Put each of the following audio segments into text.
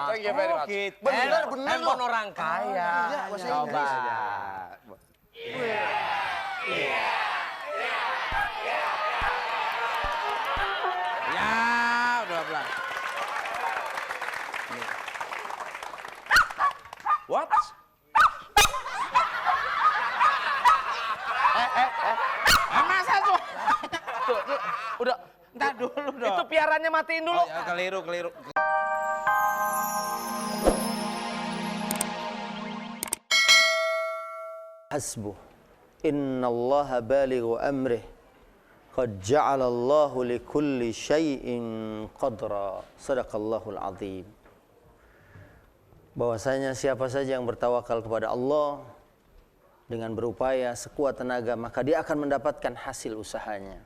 Thank you very much. Gitu. Bener Handphone orang kaya. Iya, bahasa Coba. Inggris. Ya, udah pelan. What? Masa tuh? Tuh, udah. Ntar dulu dong. Itu piarannya matiin dulu. Oh, ya, keliru. Hasbuh. Innallaha balighu amrih. Qad ja'alallahu likulli syai'in qadra. Sadaqallahul azim. Bahwasanya siapa saja yang bertawakal kepada Allah dengan berupaya sekuat tenaga, maka dia akan mendapatkan hasil usahanya.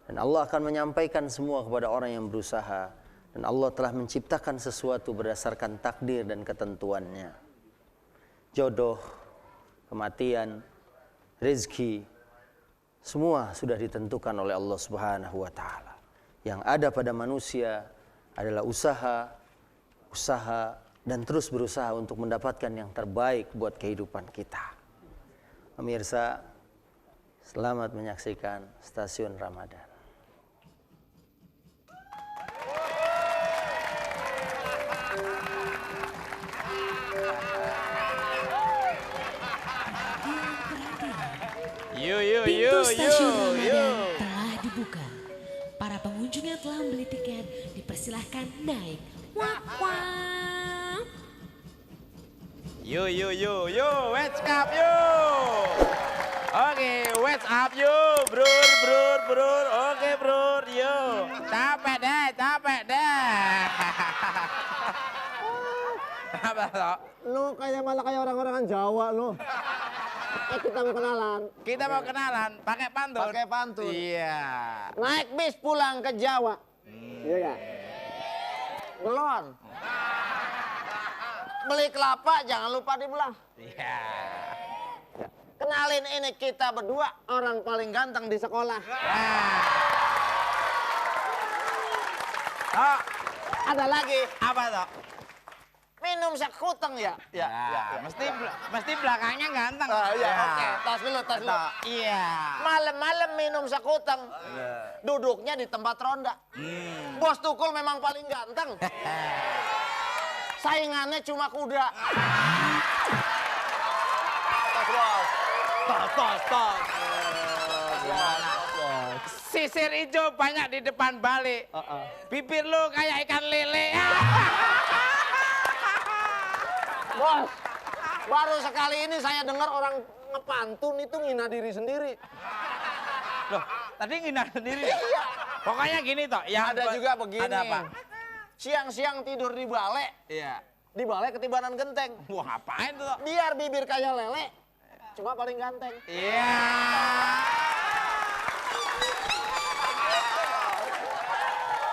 Dan Allah akan menyampaikan semua kepada orang yang berusaha. Dan Allah telah menciptakan sesuatu berdasarkan takdir dan ketentuannya. Jodoh, kematian, rezeki, semua sudah ditentukan oleh Allah Subhanahu wa taala. Yang ada pada manusia adalah usaha dan terus berusaha untuk mendapatkan yang terbaik buat kehidupan kita. Pemirsa, selamat menyaksikan Stasiun Ramadan. Pintu stasiun Ramadan telah dibuka. Para pengunjung yang telah membeli tiket dipersilahkan naik. Wak wak. Yo, wake up yo. Oke, wake up yo, brur. Oke, brur, yo. Capek deh. Apa toh? Lu malah kayak orang-orangan Jawa lu. Kita mau kenalan. Pakai pantun. Pakai pantun. Iya. Naik bis pulang ke Jawa. Iya gak? Belon. Beli kelapa jangan lupa dibelah. Iya. Kenalin, ini kita berdua orang paling ganteng di sekolah. Oh, Ada lagi, apa toh? minum sekuteng ya? Ya. Mesti belakangnya ganteng. Iya, oke. Tas dulu. Iya. Malam-malam minum sekuteng. Duduknya di tempat ronda. Bos Tukul memang paling ganteng. Saingannya cuma kuda. Tos. Sisir hijau banyak di depan balik. Bibir lu kayak ikan lele. Bos, baru sekali ini saya dengar orang ngepantun itu ngina diri sendiri. Loh, tadi ngina sendiri. Iya. Pokoknya gini toh, yang Ada juga begini. Ada apa? Siang-siang tidur di balai. Iya. Di balai ketibanan genteng. Wah, ngapain tuh? Biar bibir kayak lele, cuma paling ganteng. Iya.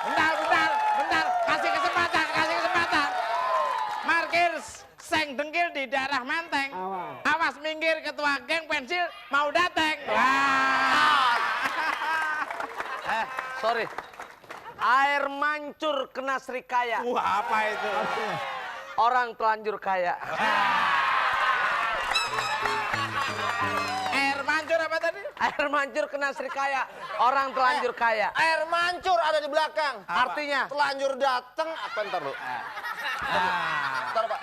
Bentar. Kasih kesempatan. Markir seng dengkil di daerah Menteng. Awas minggir, ketua geng pensil mau dateng. Wah. Sorry. Air mancur kena Srikaya. Wah, apa itu? Orang telanjur kaya. Air mancur apa tadi? Air mancur kena Srikaya. Orang telanjur kaya. Air mancur ada di belakang. Artinya? Telanjur dateng, apa ntar lu? Ntar Pak.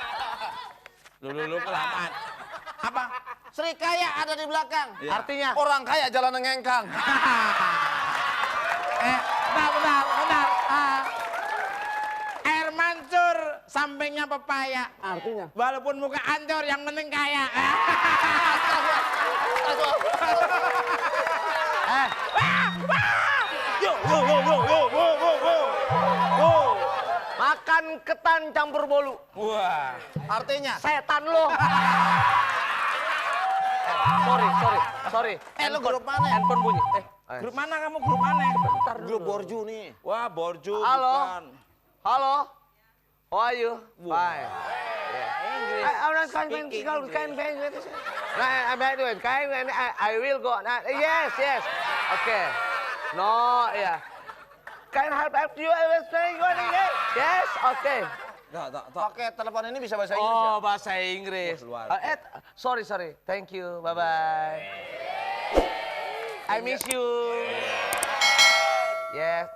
Lu kelamaan. Apa? Sri Kaya ada di belakang. Artinya? Orang kaya jalan ngengkang. Bentar. Air mancur sampingnya pepaya. Artinya? Walaupun muka ancur yang penting kaya. Yo. Makan ketan campur bolu. Wah. Artinya? Setan lo. Sorry. Lu grup mana? Handphone bunyi. Grup mana kamu? Grup mana? Grup Borju nih. Wah, Borju. Halo. Bukan. Halo. How are you? Fine. Inggris. I will go. Yes. Okay. No, yeah. Can I help you? Yes. Okay. Pakai telepon ini bisa bahasa Inggris ya? Oh, bahasa Inggris. luar Sorry. Thank you. Bye-bye. I miss you. Yes.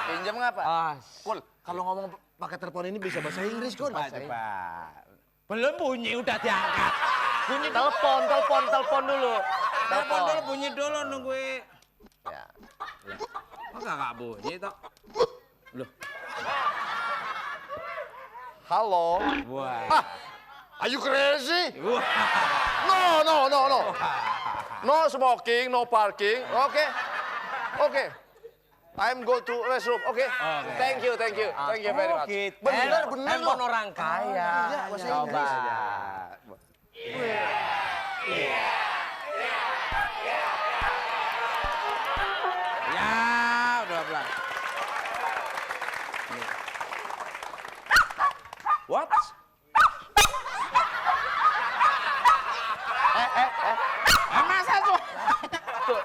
Pinjam ngapa? Ah, Kul, kalau ngomong pakai telepon ini bisa bahasa Inggris, Kul. Belum bunyi udah diangkat. Bunyi telepon dulu. telepon dulu, bunyi dulu nungguin. Ya. Masa nggak bunyi toh? Loh. Halo. Wah. Are you crazy? Wah. No. No smoking, no parking. Okay. I'm go to restroom. Okay. Thank you very much. gitu. Bener Handphone loh. orang kaya. Iya, bahasa Coba. Ya, udah pelan. What? Masa tuh? Tuh,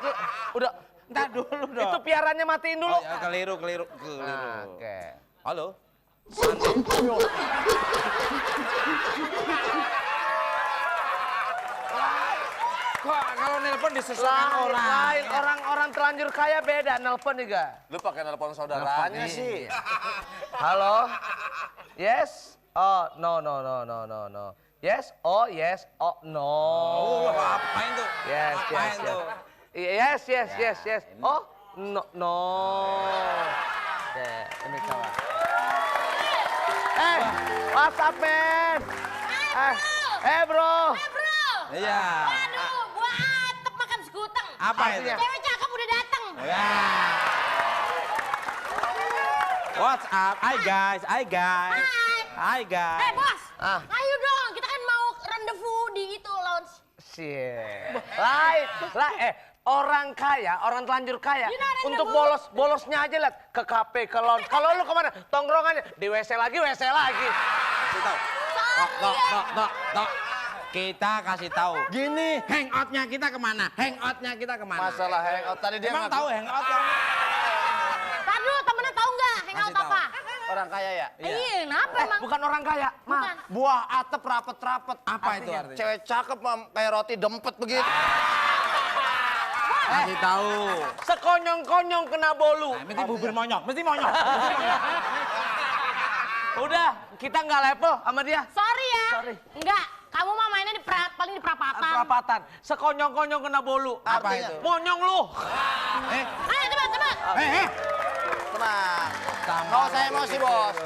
udah. Ntar dulu dong. Itu piarannya matiin dulu. Ya, keliru. Oke. Halo? Kok kalau nelpon disesuaikan orang? Lain orang terlanjur kaya beda nelpon juga. Lu pakai telepon saudaranya sih. Halo? Yes? Oh, no. Yes? Oh, yes. Oh, no. Oh, apain tuh? Yes. Apain tuh? Yes. Oh, no. Oke, ini coba. What's up, man? Bro. Iya. Aduh, gua atep makan sekuteng. Apa itu? Cewek cakep udah dateng. Ya. What's up? Hi guys. Hi guys. Bos, Ah. ayo dong, kita kan mau rendezvous di itu lounge. Orang kaya, orang telanjur kaya, You know what I untuk know? bolosnya aja lihat ke kafe, ke lounge. Kalau lu kemana? Tongkrongannya di WC lagi. Tok. Kita kasih tahu. Gini. Hangoutnya kita kemana? Masalah hangout tadi dia Emang ngaku tahu hangout yang Tadu, temennya tahu nggak hangout tahu. apa? orang kaya ya? Iya, kenapa emang? Bukan orang kaya, Bukan. Buah atep rapet-rapet. apa itu artinya? Cewek cakep kayak roti dempet begitu. Kasih tahu. Sekonyong-konyong kena bolu. Mesti bubur monyok. Udah, kita nggak level sama dia. Sorry ya. Sorry. Enggak, kamu mah mainnya paling di perapatan. Perapatan, sekonyong-konyong kena bolu. Apa itu? Monyong lu. Ayo cepet. Tenang. Nggak usah emosi, Bos.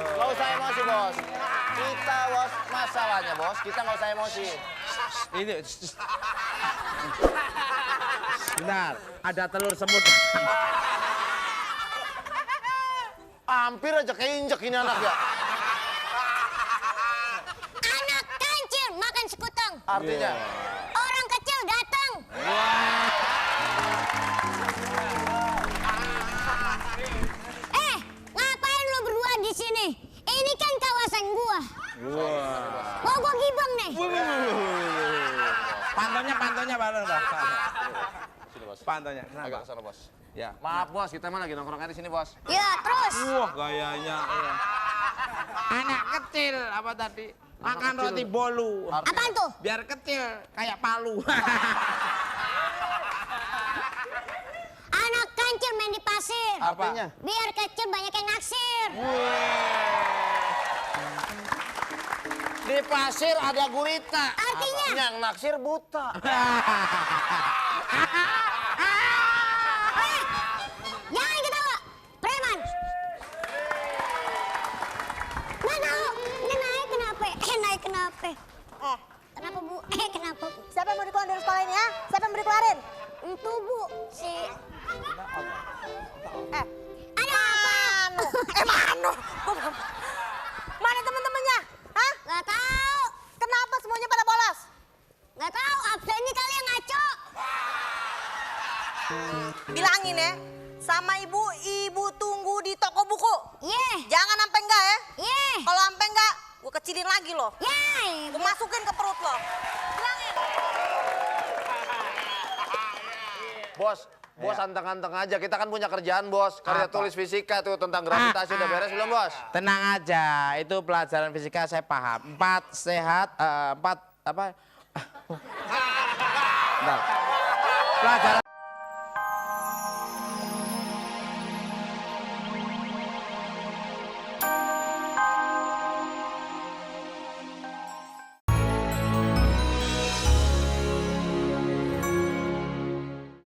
Kita, Bos, masalahnya, Bos, kita nggak usah emosi. Ini. Bentar, ada telur semut. Hampir aja keinjek ini anak ya. Anak kancil makan sekuteng. Artinya, Orang kecil datang. Ngapain lo berdua di sini? Ini kan kawasan gua. Mau gua gibeng nih. Pantonya bareng dah. Pantonya. agak Kenapa? sana, Bos. Ya. Maaf, Bos, kita mah lagi nongkrongnya di sini, Bos. Ya terus. Wah, gayanya. Iya. Anak kecil apa tadi? Makan roti bolu. Apaan tuh? Biar kecil kayak palu. Anak kancil main di pasir. Artinya, Biar kecil banyak yang naksir. di pasir ada gurita. Artinya? Yang naksir buta. Jangan ketawa. Preman. Mana? Ini naik kenapa? Naik kenapa? Kenapa Bu? Kenapa Bu? Siapa yang mau dikeluarin dari sekolah ini ya? Siapa yang mau dikeluarin? Itu Bu. Si. Ada apa? Manu. Mana teman-temannya? Hah? Gak tahu. Kenapa semuanya pada bolos? Gak tahu. Absennya kali yang ngaco. Bilangin ya, sama ibu tunggu di toko buku. Yeh. Jangan sampai enggak ya. Yeh. Kalau sampai enggak, gue kecilin lagi loh. Yeh. Gue masukin ke perut lo. Bilangin. Bos, Bos anteng-anteng aja, kita kan punya kerjaan bos. Karya tulis fisika tuh tentang gravitasi udah beres belum bos? Tenang aja, itu pelajaran fisika saya paham. 4 sehat, 4 apa? Bentar. Pelajaran